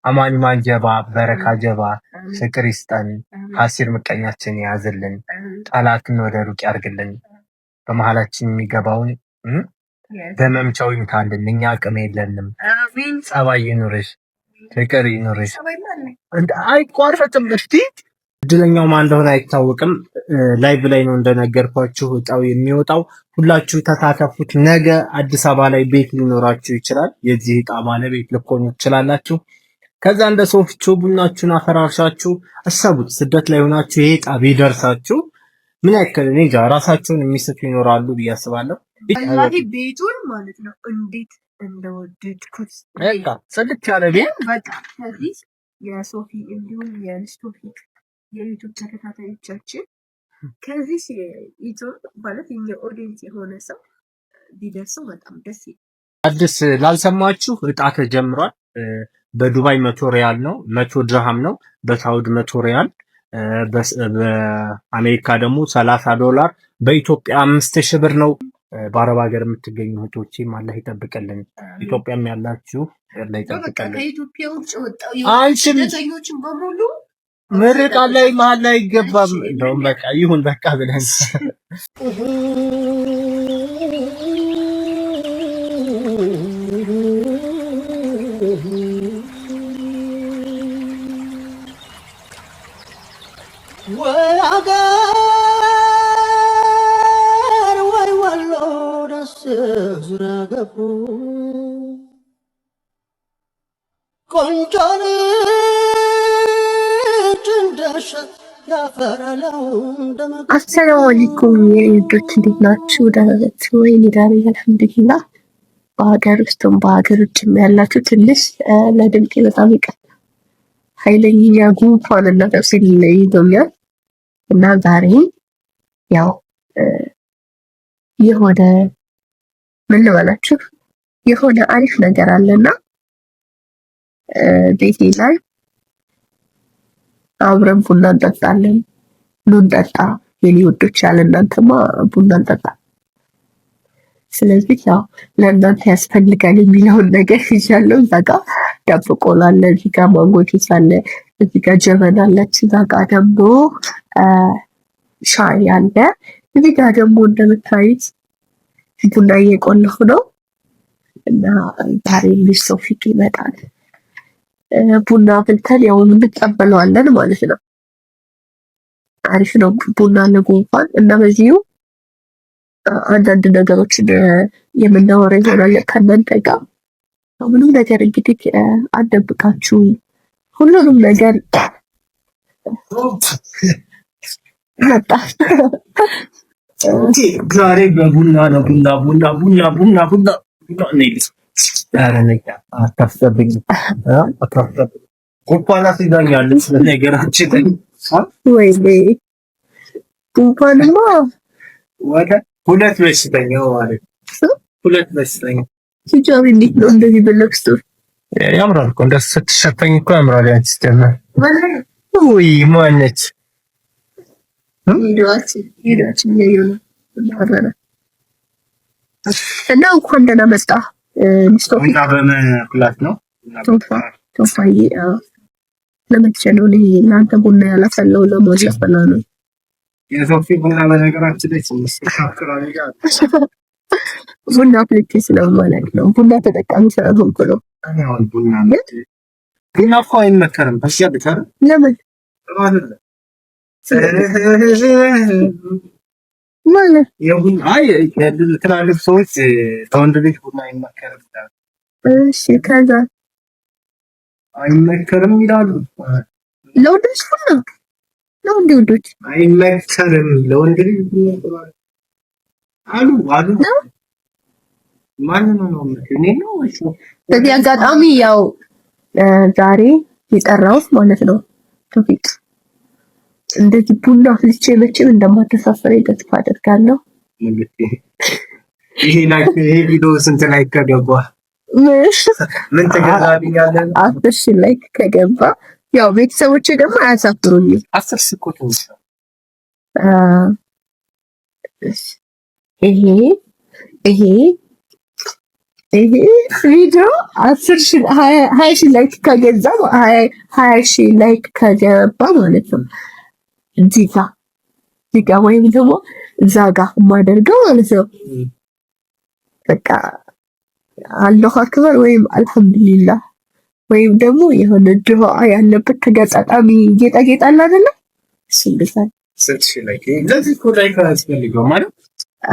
አማኒ ማንጀባ በረካ ጀባ ፍቅር ይስጠን ሐሲር ምቀኛችን ያዝልን ጠላትን ወደ ሩቅ ያርግልን በመሃላችን የሚገባውን በመምቻው ይምታልን እኛ አቅም የለንም አሜን ጸባይ ይኑርሽ ፍቅር ይኑርሽ እንደ አይቋረጥም እስቲ እድለኛው ማን እንደሆነ አይታወቅም ላይቭ ላይ ነው እንደነገርኳችሁ እጣው የሚወጣው ሁላችሁ ተሳተፉት ነገ አዲስ አበባ ላይ ቤት ሊኖራችሁ ይችላል የዚህ እጣ ባለቤት ልትሆኑ ትችላላችሁ ከዛ እንደ ሶፍቾ ቡናችሁን አፈራርሻችሁ አሰቡት ስደት ላይ ሆናችሁ ይሄ እጣ ቢደርሳችሁ ምን ያክል እኔ እንጃ ራሳቸውን የሚስቱ ይኖራሉ ብዬ አስባለሁ ወላሂ ቤቱን ማለት ነው እንዴት እንደወደድኩት በቃ ጽድት ያለ ቤት በቃ ከዚህ የሶፊ እንዲሁም የስቶፊ የዩቲዩብ ተከታታዮቻችን ከዚህ ዩቲዩብ ማለት የኦዲየንስ የሆነ ሰው ቢደርሰው በጣም ደስ ይላል። አዲስ ላልሰማችሁ እጣ ተጀምሯል። በዱባይ 100 ሪያል ነው፣ 100 ድርሃም ነው፣ በሳውዲ 100 ሪያል፣ በአሜሪካ ደግሞ $30፣ በኢትዮጵያ 5000 ብር ነው። በአረብ ሀገር የምትገኙ እህቶቼም አላህ ይጠብቀልን። ኢትዮጵያም ያላችሁ አላህ ይጠብቀልን። ከኢትዮጵያ ውጭ ወጣው አንቺም በሙሉ ምርቃ ላይ መሀል ላይ አይገባም። እንደውም በቃ ይሁን በቃ ብለን ወይ ወሎ ደስ ዙሪያ ገቡ ቆንጆን አሰላሙ አለይኩም የልጆች እንዴት ናችሁ? ደህና ናችሁ ወይ? እኔ ጋር አልሐምዱሊላህ። በሀገር ውስጥም በሀገር ውጭም ያላችሁ ትንሽ ለድምጤ በጣም ይቀርታ ኃይለኛ ጉንፋን እና ተፍሲል ይዞኛል እና ዛሬ ያው የሆነ ምን ልበላችሁ የሆነ አሪፍ ነገር አለና ቤቴ ላይ አብረን ቡና እንጠጣለን። ኑ እንጠጣ የኔ ውዶች፣ ያለ እናንተማ ቡና እንጠጣ። ስለዚህ ያው ለእናንተ ያስፈልጋል የሚለውን ነገር ይዣለሁ። እዛ ጋ ዳቦ ቆሎ አለ፣ እዚህ ጋ ማንጎ ጁስ አለ፣ እዚህ ጋ ጀበና አለች፣ እዛ ጋ ደግሞ ሻይ አለ፣ እዚህ ጋ ደግሞ እንደምታዩት ቡና እየቆለሁ ነው እና ዛሬ ልጅ ሶፊቅ ይመጣል። ቡና ፍልተን ያው እንቀበለዋለን ማለት ነው። አሪፍ ነው ቡና ለጉንፋን እና በዚሁ አንዳንድ ነገሮችን የምናወራ ይሆናል ከእናንተ ጋር። ምንም ነገር እንግዲህ አደብቃችሁ ሁሉንም ነገር መጣ። ዛሬ በቡና ነው ቡና አታስጠብኝ ጉንፋን አስይዛኛለች ነገራችን ወይኔ ጉንፋንማ ወደ ሁለት በሽተኛ ማለት ሁለት በሽተኛ ሲጃቢ እንዴት ነው እንደዚህ በለክስቱ ያምራል እኮ እንደሱ ስትሸፈኝ እኮ ያምራል ያንቺ ደም ወይ ማነች ሂዷችን ያዩና እና እንኳን ደህና መጣ ቡና በመፍላት ነው ቶፋዬ ለመቼ ነው እናንተ ቡና ያላፈለው ለሞላ ነው የሶፊ ቡና በነገራችን ላይ ተሻክራለ ጋር ቡና አፍልቼ ስለማለት ነው ቡና ተጠቃሚ ስለሆንኩ ነው አሁን ቡና እኮ አይመከርም በዚያ ብቻ ለምን ማለት የቡና አይ ትላልቅ ሰዎች ተወንድ ልጅ ቡና አይመከርም እሺ ከዛ አይመከርም ይላሉ ለወንዶች ቡና ለወንድ ወንዶች አይመከርም ለወንድ ልጅ ቡና አሉ ማን ነው እኔ ነው እሺ በዚህ አጋጣሚ ያው ዛሬ የጠራሁት ማለት ነው ቶፊቅ እንደዚህ ቡና ፍልቼ መቼም እንደማተሳሰረኝ ተስፋ አደርጋለሁ። ይሄ ቪዲዮ ስንት ላይ ከገባ ምን ተገዛብኛለን? 10,000 ላይክ ከገባ ያው ቤተሰቦቼ ደግሞ አያሳፍሩኝም። 10,000 እኮ ትንሽ ነው። ይሄ ይሄ ቪዲዮ 20 ላይክ ከገዛ 20 ላይክ ከገባ ማለት ነው እዚህ ጋር ወይም ደግሞ እዛ ጋር የማደርገው ማለት ነው። በቃ አላሁ አክበር ወይም አልሐምዱሊላህ ወይም ደግሞ የሆነ ዱዓ ያለበት ተጋጣጣሚ ጌጣጌጥ አለ አይደለ? እሱ እንደዛል ስንት ላይክ ለዚህ እኮ ላይክ ያስፈልገው ማለት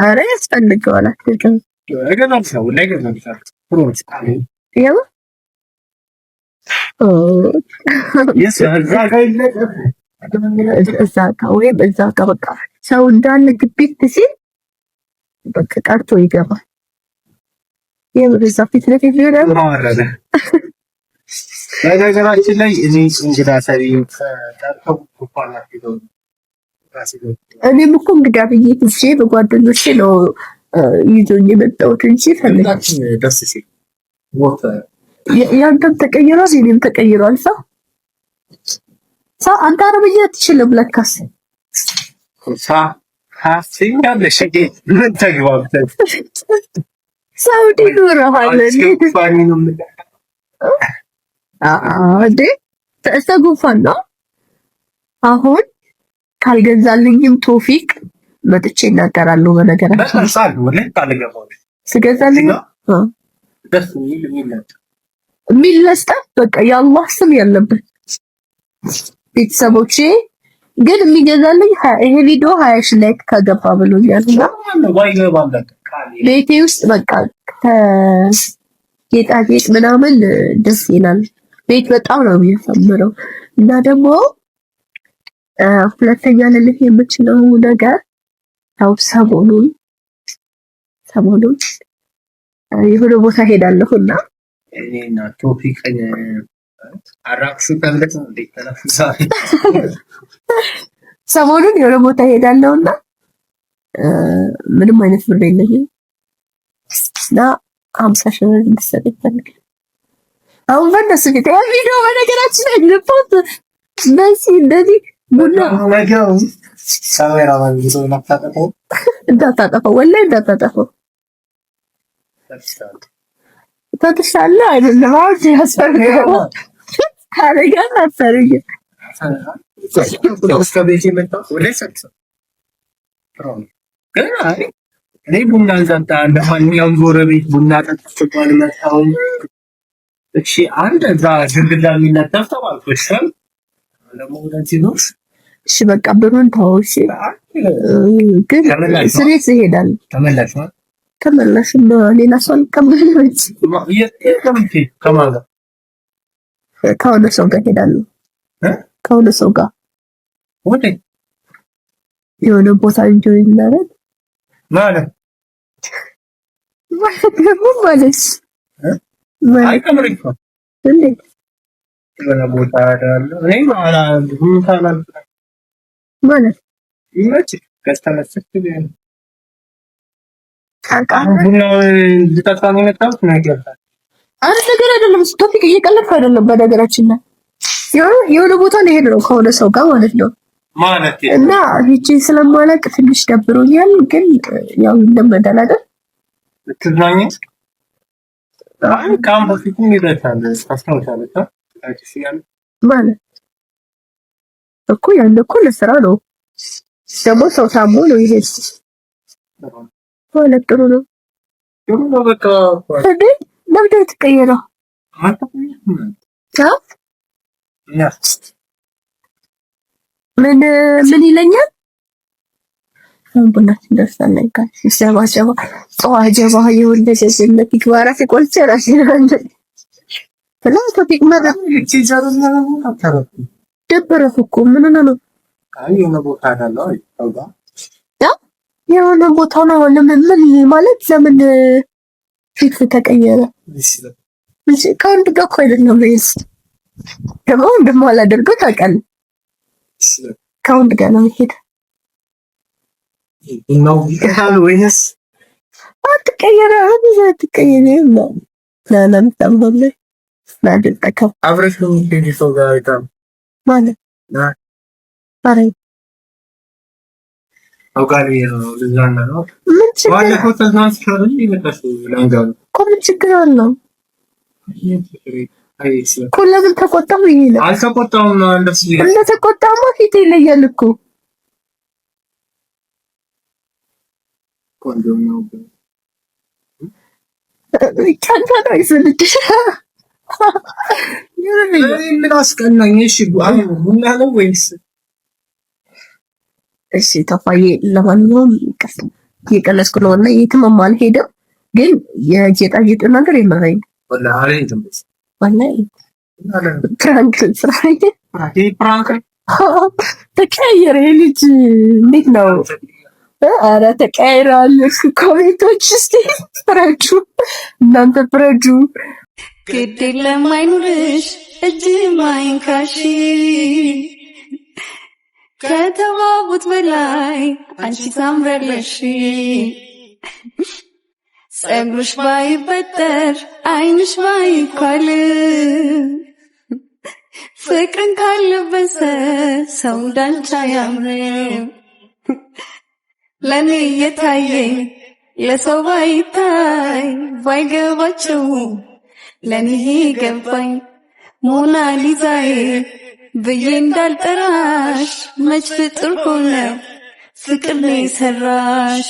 አረ ያስፈልገዋል። አትልከም እገዛም ሰው ላይ ገዛም ሰው ፕሮስ ያው እዛ ጋር ወይም እዛ ጋር በቃ ሰው እንዳለ ግቢት ሲል በቃ ቀርቶ ይገባል። የበዛ ፊት ለፊት ቢሆን ማወረደ በነገራችን ላይ እኔ እንግዳ ሰሪ ተጠርተው ኩፋና ፊደው እኔም እኮ እንግዳ ብዬ ትቼ በጓደኞቼ ነው ይዞኝ የመጣሁት እንጂ ፈልጋችን ደስ ሲል ሞተ ያንተም ተቀይሯል፣ የኔም ተቀይሯል። ሰው አንተ አረብኛ አትችልም ለካስ ሀሲኛለሽ ምን ተግባብተን ሳውዲ ኑረሃል እንዴ? ጉንፋን ነው። አሁን ካልገዛልኝም ቶፊቅ መጥቼ እናገራለሁ። በነገራችን ስገዛልኝ የሚል መስጠት በቃ የአላህ ስም ያለበት ቤተሰቦቼ ግን የሚገዛልኝ ይሄ ቪዲዮ 20 ላይክ ከገባ ብሎኛልና ቤቴ ውስጥ በቃ ጌጣጌጥ ምናምን ደስ ይላል። ቤት በጣም ነው የሚያሳምረው። እና ደግሞ ሁለተኛ ልልህ የምችለው ነገር ያው ሰሞኑን የሆነ ቦታ ሄዳለሁና እኔና ቶፒክን አራክሱ ተብለት ነው ሰሞኑን የሆነ ቦታ ሄዳለሁና ምንም አይነት ብር የለኝም እና 50 ሺህ ብር እንድትሰጠኝ እፈልጋለሁ። አሁን በእነሱ ፊት ያ ቪዲዮ በነገራችን ላይ ልፖት በዚህ እንደዚህ ቡና ነገው ካሜራ ማለት ነው እንዳታጠፋው ወላሂ እንዳታጠፋው ታጥሻለ አይደለም አውጪ ያስፈልጋል ካረጋ አፈርኝ ቤቴ መጣሁ ወላሂ ሰጥቶ ግን እኔ ቡና እንጠጣ እንደማንኛውም ጎረቤት ቡና ጠጥተን መጣሁ። እሺ አንድ እዛ ድንግላ የሚነጠፍ ተባልኩሽ ለሞደንሲ ነው። እሺ በቃ ብሩን ተወው። እሺ ግን ስሬት ይሄዳል። ተመላሽ ነው ሌላ ሰው አልቀበልም። ከሆነ ሰው ጋር ሄዳለሁ። ከሆነ ሰው ጋር ወዴ የሆነ ቦታ እንጆይ እናደርግ ማለት አይ ከምሪክ ነው እንዴ የሆነ ቦታ አይደለም። እኔ ማለት ይመች ከስተመሰክ ቢሆን ቡና ልጠጣን የመጣሁት ነገር አይደለም። ቶፒክ እየቀለድኩ አይደለም። በነገራችን ላይ የሆነ ቦታ ልሄድ ነው ከሆነ ሰው ጋር ማለት ነው ማለት እና ሂጂ ስለማላውቅ ትንሽ ደብሮኛል። ግን ያው እንደመዳል አይደል ትዝናኝ ካም በፊትም ይረታል ታስታውሳለህ ማለት እኮ ያን እኮ ለስራ ነው ደግሞ ሰው ታሞ ነው ይሄ ማለት ጥሩ ነው በቃ እንዴ ለምን ተቀየረው ምን ይለኛል ቡናችን ደርሳለን ጋር ሲሰባሰባ ጀባ የወለደችለት ይግባራ ሲቆልጭ ራስ ብላ ቶፒክ ማለት ደበረህ እኮ ምን ነው የሆነ ቦታ ነው ለምን ማለት ለምን ፊት ተቀየረ? ከአንድ ጋር እኮ አይደለም ወይስ ደግሞ እንደማላደርገው ታውቃለህ። ከወንድ ጋር ነው የምሄድ ነው ይካል ወይስ አትቀየረ? ለምን ታምበለ ናደቀው አብረሽ ነው እንዴ ሰው ጋር አይታም ማለት አረ አውቃለሁ ለዛና ነው ባለፈው ተዝናንተሻል ይመጣሽ ለንጋው እኮ ምን ችግር አለው እኮ? ለምን ተቆጣሁ? ይሄ ነው አልተቆጣሁም። እንደተቆጣማ ፊት ይለያል እኮ። ቻንታ ነው ይስልሽ። ምን አስቀናኝ? እሺ ቡና ነው ወይስ? እሺ ተፋዬ፣ ለማንኛውም እየቀለስኩ ነው እና የትም አልሄድም፣ ግን የጌጣጌጥ ነገር የመረኝ ፕራንክ ስራ ተቀያየረ። ልጅ እንዴት ነው? አረ ተቀያይረዋል። ኮሜንቶች እስቲ ፍረጁ፣ እናንተ ፍረጁ። ግድ የለም አይኑርሽ እጅ ማይንካሽ ከተባቡት በላይ አንቺ ታምራለሽ። ጸጉርሽ ባይበጠር አይንሽ ባይኳል ፍቅርን ካለበሰ ሰው እንዳንቺ አያምርም። ለኔ የታየኝ ለሰው ባይታይ ባይገባቸው ለኔ ገባኝ። ሞናሊዛዬ ብዬ እንዳልጠራሽ መች ፍጥር ሆነ ፍቅር ነው የሰራሽ።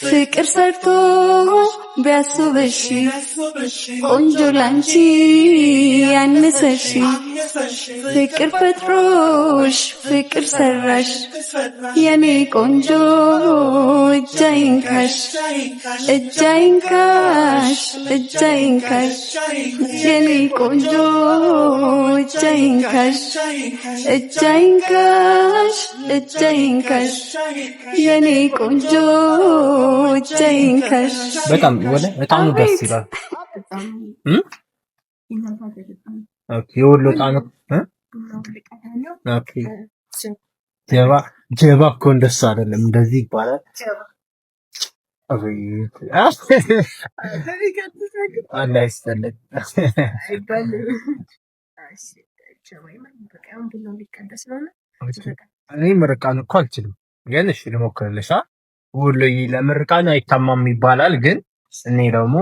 ፍቅር ሰርቶ ቢያስበሽ ቆንጆ ላንቺ ያነሰሽ። ፍቅር ፈጥሮሽ ፍቅር ሰራሽ የኔ ቆንጆ እጅ አይንካሽ እጅ አይንካሽ እጅ አይንካሽ የኔ ቆንጆ እጅ አይንካሽ እጅ አይንካሽ እጅ አይንካሽ የኔ ቆንጆ እጅ አይንካሽ። በጣም ወለ በጣም ደስ ይላል። ኦኬ የወሎ ጣኑ ኦኬ ጀባ እኮ እንደሱ አይደለም፣ እንደዚህ ይባላል። እኔ ምርቃን እኮ አልችልም፣ ግን እሺ ልሞክርልሽ። ወሎዬ ለምርቃን አይታማም ይባላል፣ ግን እኔ ደግሞ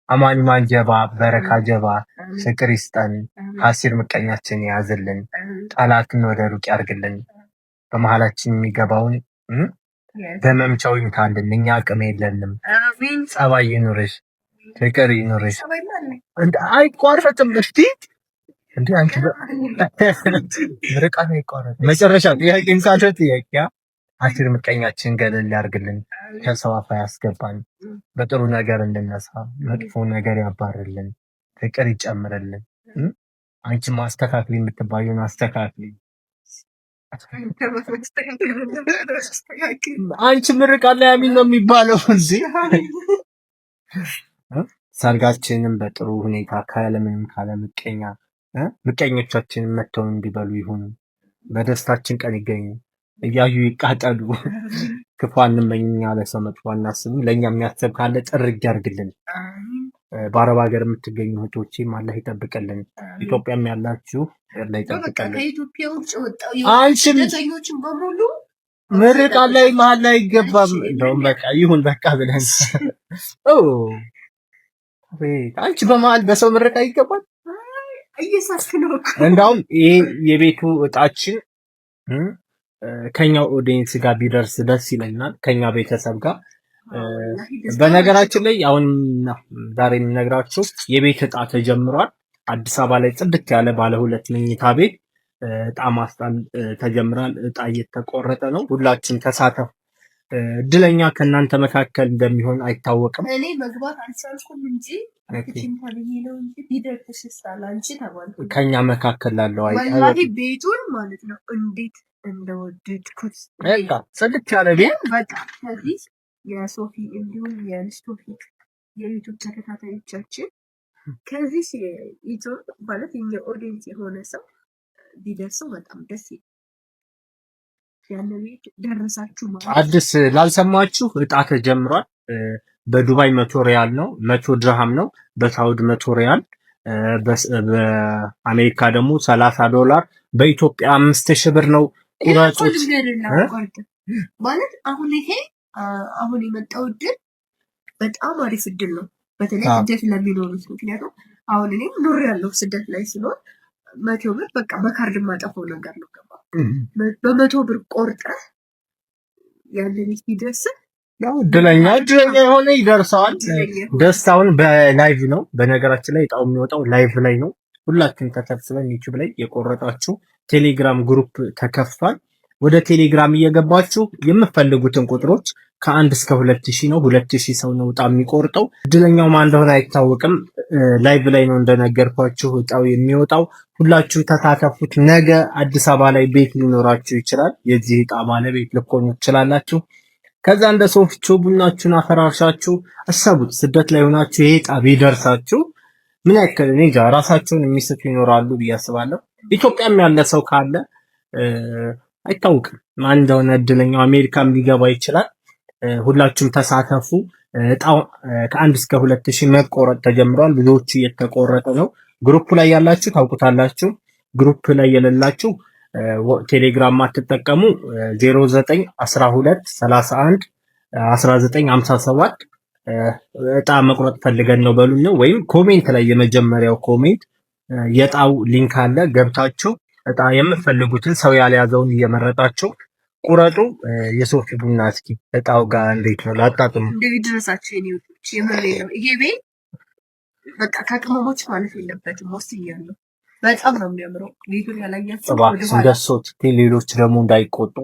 አማኒ ማንጀባ በረካ ጀባ ፍቅር ይስጠን፣ ሀሲር ምቀኛችን ያዝልን፣ ጠላትን ወደ ሩቅ ያርግልን፣ በመሃላችን የሚገባውን በመምቻው ይምታልን። እኛ አቅም የለንም። ጸባይ ይኑርሽ፣ ፍቅር ይኑርሽ። አይቋረጥም። እስቲ እንዴ አንቺ ምርቃን አይቋረጥም። መጨረሻ ጥያቄ እንሳተ ጥያቄ ሀሲር ምቀኛችን ገለል ያርግልን፣ ከሰው አፍ ያስገባን፣ በጥሩ ነገር እንድነሳ መጥፎ ነገር ያባርልን፣ ፍቅር ይጨምርልን። አንቺ ማስተካከል የምትባየውን አስተካክሊ። አንቺ ምርቃን ላይ አሚን ነው የሚባለው እንጂ ሰርጋችንን በጥሩ ሁኔታ ካለምንም ካለምቀኛ ምቀኞቻችንን መተው እንዲበሉ ይሁን። በደስታችን ቀን ይገኙ፣ እያዩ ይቃጠሉ። ክፉ አንመኝ፣ ለሰው መጥፎ አናስብ። ለኛ የሚያስብ ካለ ጥርግ ያርግልን። በአረብ ሀገር የምትገኙ እህቶቼም አላህ ይጠብቅልን። ኢትዮጵያም ያላችሁ አላህ ይጠብቅልን። ከኢትዮጵያ ውጭ ወጣው አንቺም በሙሉ ምርቃን ላይ መሀል ላይ አይገባም። እንደውም በቃ ይሁን በቃ ብለን አንቺ በመሀል በሰው ምርቃ ይገባል። እየሳስከነው እንደውም ይሄ የቤቱ እጣችን ከኛው ኦዲየንስ ጋር ቢደርስ ደስ ይለኛል፣ ከኛ ቤተሰብ ጋር። በነገራችን ላይ አሁን ዛሬ የምነግራችሁ የቤት እጣ ተጀምሯል። አዲስ አበባ ላይ ጽድት ያለ ባለ 2 መኝታ ቤት እጣ ማስጣል ተጀምሯል። እጣ እየተቆረጠ ነው። ሁላችን ተሳተፉ። እድለኛ ከእናንተ መካከል እንደሚሆን አይታወቅም። እኔ መግባት አልቻልኩም እንጂ ከኛ መካከል ላለው ወላሂ ቤቱን ማለት ነው እንዴት እንደወደድኩት በቃ ጽድት ያለ ቤት በቃ። ከዚህ የሶፊ እንዲሁም የስቶፊ የዩቲዩብ ተከታታዮቻችን ከዚህ ዩቲዩብ ማለት የኛ ኦዲየንስ የሆነ ሰው ቢደርሰው በጣም ደስ ይላል። ያለ ቤት ደረሳችሁ ማለት አዲስ ላልሰማችሁ እጣ ተጀምሯል። በዱባይ 100 ሪያል ነው፣ 100 ድርሃም ነው። በሳውዲ 100 ሪያል፣ በአሜሪካ ደግሞ $30፣ በኢትዮጵያ 5000 ብር ነው። ቁራጮች ማለት አሁን ይሄ አሁን የመጣው እድል በጣም አሪፍ እድል ነው። በተለይ ስደት ለሚኖሩት። ምክንያቱም አሁን እኔም ኑር ያለው ስደት ላይ ሲኖር 100 ብር በቃ በካርድ ማጠፈው ነገር ነው። ገባ በ100 ብር ቆርጠህ ያንን ሲደርስ ያው እድለኛ የሆነ ይደርሰዋል። ደስታውን በላይቭ ነው። በነገራችን ላይ እጣው የሚወጣው ላይቭ ላይ ነው። ሁላችሁም ተሰብስበን ዩቲዩብ ላይ የቆረጣችሁ ቴሌግራም ግሩፕ ተከፍቷል። ወደ ቴሌግራም እየገባችሁ የምትፈልጉትን ቁጥሮች ከ1 እስከ 2000 ነው። 2000 ሰው ነው እጣ የሚቆርጠው። እድለኛው ማን እንደሆነ አይታወቅም። ላይቭ ላይ ነው እንደነገርኳችሁ እጣው የሚወጣው። ሁላችሁም ተሳተፉት። ነገ አዲስ አበባ ላይ ቤት ሊኖራችሁ ይችላል። የዚህ እጣ ባለቤት ልትሆኑ ትችላላችሁ። ከዛ እንደ ሶፍቾ ቡናችሁን አፈራርሻችሁ አሰቡት። ስደት ላይ ሆናችሁ ይሄ እጣ ቢደርሳችሁ ምን ያክል እኔ እንጃ ራሳቸውን የሚስቱ ይኖራሉ ብዬ አስባለሁ። ኢትዮጵያም ያለ ሰው ካለ አይታወቅም ማን እንደሆነ እድለኛው። አሜሪካም ሊገባ ይችላል። ሁላችሁም ተሳተፉ። እጣው ከ1 እስከ 2000 መቆረጥ ተጀምሯል። ብዙዎቹ እየተቆረጠ ነው። ግሩፕ ላይ ያላችሁ ታውቁታላችሁ። ግሩፕ ላይ የሌላችሁ ቴሌግራም ማትጠቀሙ 09 12 31 1957 እጣ መቁረጥ ፈልገን ነው በሉን ነው። ወይም ኮሜንት ላይ የመጀመሪያው ኮሜንት የእጣው ሊንክ አለ። ገብታችሁ እጣ የምትፈልጉትን ሰው ያልያዘውን እየመረጣችሁ ቁረጡ። የሶፊ ቡና እስኪ እጣው ጋር እንዴት ነው ላጣጥሙ እንደዚህ ድረሳችሁ የኔዎች የምሬ ነው። ይሄ ቤት በቃ ከቅመሞች ማለት የለበትም። ወስኛለሁ። በጣም ነው የሚያምረው። ቤቱን ያላያችሁ እንደሶት ሌሎች ደግሞ እንዳይቆጡ።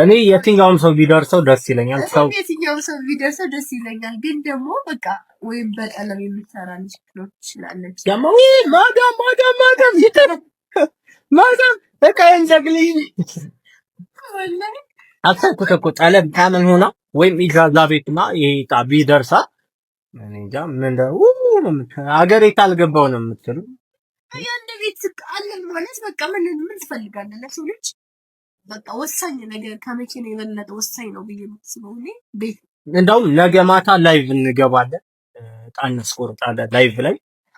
እኔ የትኛውም ሰው ቢደርሰው ደስ ይለኛል። ሰው የትኛውም ሰው ቢደርሰው ደስ ይለኛል። ግን ደግሞ በቃ ወይም በቀለም የምትሰራ ልጅ ነው ትችላለች። ያማው ማዳም ይተረ ማዳም በቃ እንዘግልኝ አሰብኩት እኮ ጠለም ታመን ሆና ወይም ኢጃዛ ቤትና ይሄ እጣ ቢደርሳ እኔ እንጃ ምን እንደው አገሬ ካልገባው ነው የምትሉ ያንደ ቤት አለን ማለት በቃ ምን ትፈልጋለህ? ለሰው ልጅ በቃ ወሳኝ ነገር ከመኪና የበለጠ ወሳኝ ነው ብዬ የምትስበው እኔ ቤት። እንደውም ነገ ማታ ላይቭ እንገባለን። እጣ እናስቆርጣለን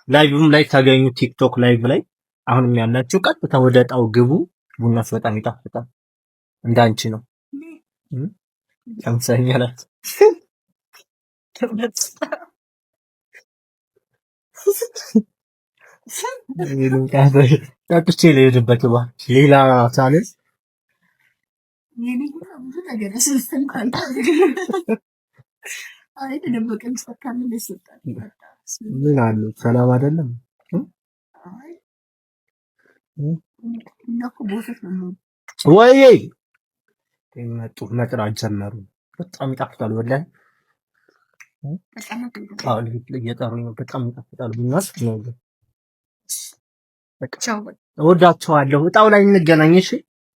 ላይቭም ላይ ታገኙ። ቲክቶክ ላይቭ ላይ አሁንም ያላችሁ ቀጥታ ወደ እጣው ግቡ። ቡናስ በጣም ይጣፍጣል። እንዳንቺ ነው ከምሳኛላት ጠጥቼ ልሄድበት ሌላ ሳልስ ምን አሉ ሰላም አይደለም ወይ መጡ መጥራት ጀመሩ። በጣም ይጣፍጣል ወላሂ እየጠሩኝ ነው። በጣም ይጣፍጣል። ቡናስ ነው። በቃ እወዳችኋለሁ። እጣው ላይ እንገናኝ እሺ።